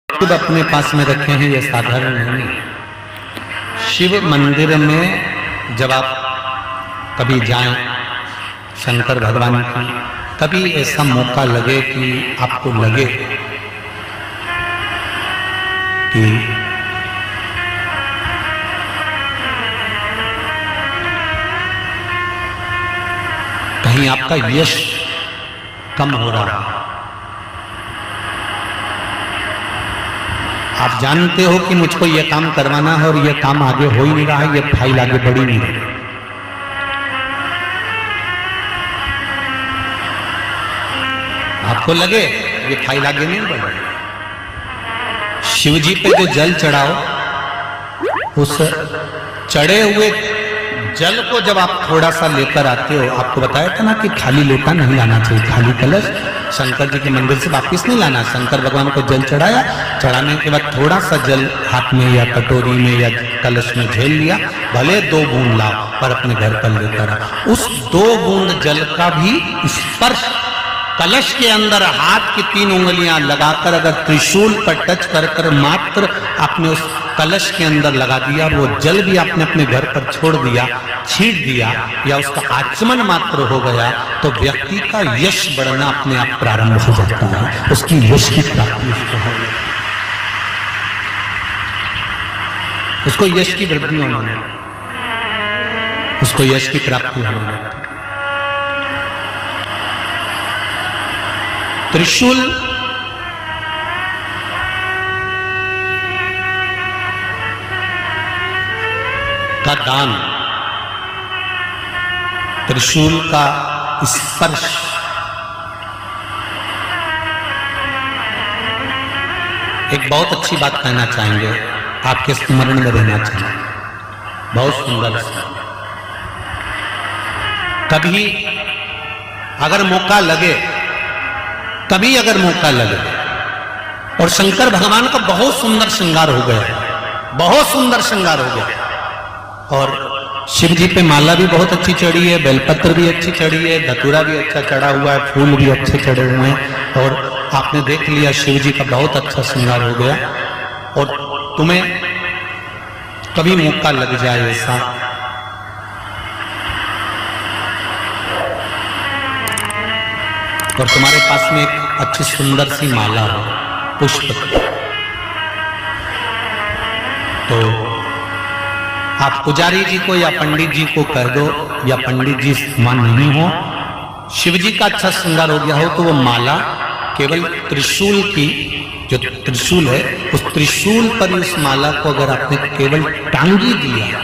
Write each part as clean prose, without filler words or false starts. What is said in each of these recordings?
खुद अपने पास में रखे हैं, यह साधारण नहीं है। शिव मंदिर में जब आप कभी जाएं शंकर भगवान की, कभी ऐसा मौका लगे कि आपको लगे कि कहीं आपका यश कम हो रहा है, आप जानते हो कि मुझको यह काम करवाना है और यह काम आगे हो ही नहीं रहा है, यह फाइल आगे बढ़ी नहीं रही, आपको लगे ये फाइल आगे नहीं बढ़ रही। शिव जी पे जो जल चढ़ाओ, उस चढ़े हुए जल को जब आप थोड़ा सा लेकर आते हो, आपको बताया था ना कि खाली लोटा नहीं लाना चाहिए, खाली कलश शंकर जी के मंदिर से वापिस नहीं लाना। शंकर भगवान को जल चढ़ाया, चढ़ाने के बाद थोड़ा सा जल हाथ में या कटोरी में या कलश में झेल लिया, भले 2 बूंद लाओ पर अपने घर पर लेकर आओ। उस 2 बूंद जल का भी स्पर्श कलश के अंदर हाथ की 3 उंगलियां लगाकर अगर त्रिशूल पर टच कर कर मात्र आपने उस कलश के अंदर लगा दिया और वो जल भी आपने अपने घर पर छोड़ दिया, छींट दिया या उसका आचमन मात्र हो गया, तो व्यक्ति का यश बढ़ना अपने आप प्रारंभ हो जाता है, उसकी यश की प्राप्ति उसको हो, उसको यश की वृद्धि होने, उसको यश की प्राप्ति होने। त्रिशूल का दान, त्रिशूल का स्पर्श, एक बहुत अच्छी बात कहना चाहेंगे, आपके स्मरण में रहना चाहिए, बहुत सुंदर। कभी अगर मौका लगे, कभी अगर मौका लगे, और शंकर भगवान का बहुत सुंदर श्रृंगार हो गया, बहुत सुंदर श्रृंगार हो गया, और शिव जी पे माला भी बहुत अच्छी चढ़ी है, बेलपत्र भी अच्छी चढ़ी है, धतूरा भी अच्छा चढ़ा हुआ है, फूल भी अच्छे चढ़े हुए हैं, और आपने देख लिया शिव जी का बहुत अच्छा श्रृंगार हो गया, और तुम्हें कभी मौका लग जाए ऐसा, और तुम्हारे पास में एक अच्छी सुंदर सी माला हो पुष्प, तो आप पुजारी जी को या पंडित जी को कह दो, या पंडित जी मान नहीं हो, शिव जी का अच्छा श्रृंगार हो गया हो, तो वो माला केवल त्रिशूल की, जो त्रिशूल है उस त्रिशूल पर उस माला को अगर आपने केवल टांगी दिया,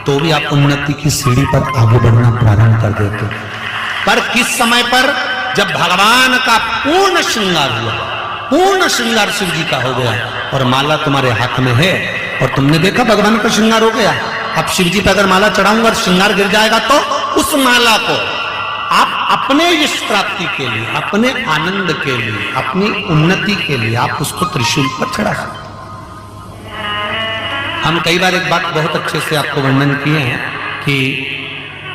तो भी आप उन्नति की सीढ़ी पर आगे बढ़ना प्रारंभ कर देते। पर किस समय पर? जब भगवान का पूर्ण श्रृंगार हुआ, पूर्ण श्रृंगार शिव जी का हो गया और माला तुम्हारे हाथ में है, और तुमने देखा भगवान का श्रृंगार हो गया। अब शिव जी पर अगर माला चढ़ाऊंगा और श्रृंगार गिर जाएगा, तो उस माला को आप अपने यश प्राप्ति के लिए, अपने आनंद के लिए, अपनी उन्नति के लिए आप उसको त्रिशूल पर चढ़ा सकते। हम कई बार एक बात बहुत अच्छे से आपको वर्णन किए हैं कि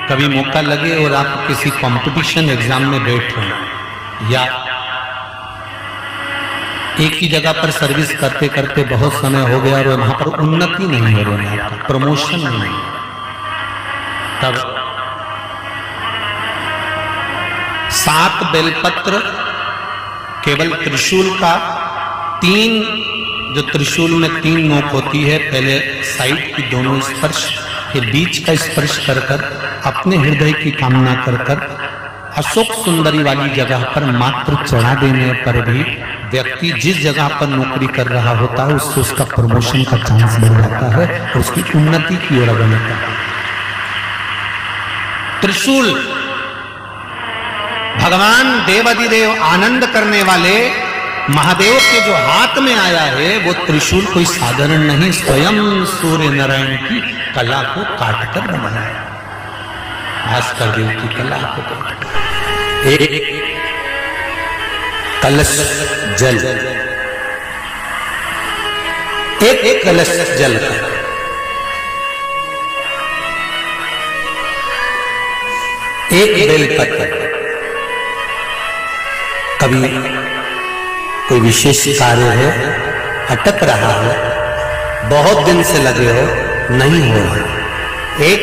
कभी मौका लगे और आप किसी कंपटीशन एग्जाम में बैठ रहे, या एक ही जगह पर सर्विस करते करते बहुत समय हो गया और वहां पर उन्नति नहीं हो रही है, प्रमोशन नहीं, तब 7 बेलपत्र केवल त्रिशूल का 3, जो त्रिशूल में 3 नोक होती है, पहले साइड की दोनों स्पर्श, फिर बीच का स्पर्श कर कर अपने हृदय की कामना कर कर अशोक सुंदरी वाली जगह पर मात्र चढ़ा देने पर भी व्यक्ति जिस जगह पर नौकरी कर रहा होता है उससे उसका प्रमोशन का चांस बढ़ जाता है और उसकी उन्नति की ओर बढ़ जाता है। त्रिशूल भगवान देवाधिदेव आनंद करने वाले महादेव के जो हाथ में आया है, वो त्रिशूल कोई साधारण नहीं, स्वयं सूर्य नारायण की कला को काटकर बनाया, भास्कर देव की कला को काटकर। एक कलश जल, एक कलश जल का एक बेलपत्र, कभी कोई विशेष कार्य है, अटक रहा है, बहुत दिन से लगे हो, नहीं हो रहा, एक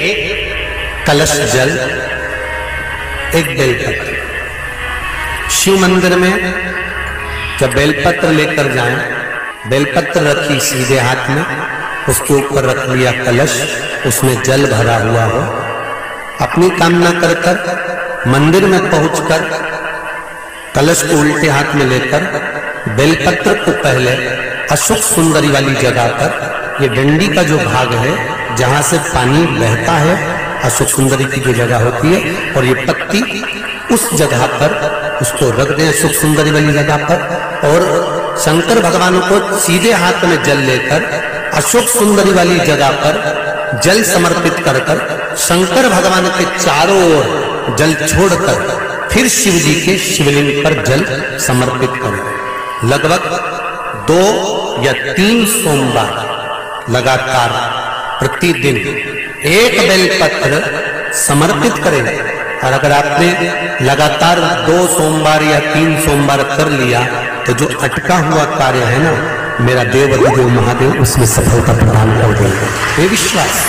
कलश जल, एक बेलपत्र। शिव मंदिर में जब बेलपत्र लेकर जाएं, बेलपत्र रखी सीधे हाथ में, उसके ऊपर रख लिया कलश, उसमें जल भरा हुआ हो, अपनी कामना कर कर मंदिर में पहुंचकर कलश को उल्टे हाथ में लेकर बेलपत्र को पहले अशोक सुंदरी वाली जगह पर, ये डंडी का जो भाग है जहां से पानी बहता है, अशोक सुंदरी की जो जगह होती है, और ये पत्ती उस जगह पर उसको रख दें, अशोक सुंदरी वाली जगह पर, और शंकर भगवान को सीधे हाथ में जल लेकर अशोक सुंदरी वाली जगह पर जल समर्पित कर कर शंकर भगवान के चारों ओर जल छोड़कर फिर शिव जी के शिवलिंग पर जल समर्पित करें। लगभग 2 या 3 सोमवार लगातार प्रतिदिन एक बेलपत्र समर्पित करें। और अगर आपने लगातार 2 सोमवार या 3 सोमवार कर लिया तो जो अटका हुआ कार्य है ना, मेरा देव महादेव उसमें सफलता प्रदान कर देगा, ये विश्वास।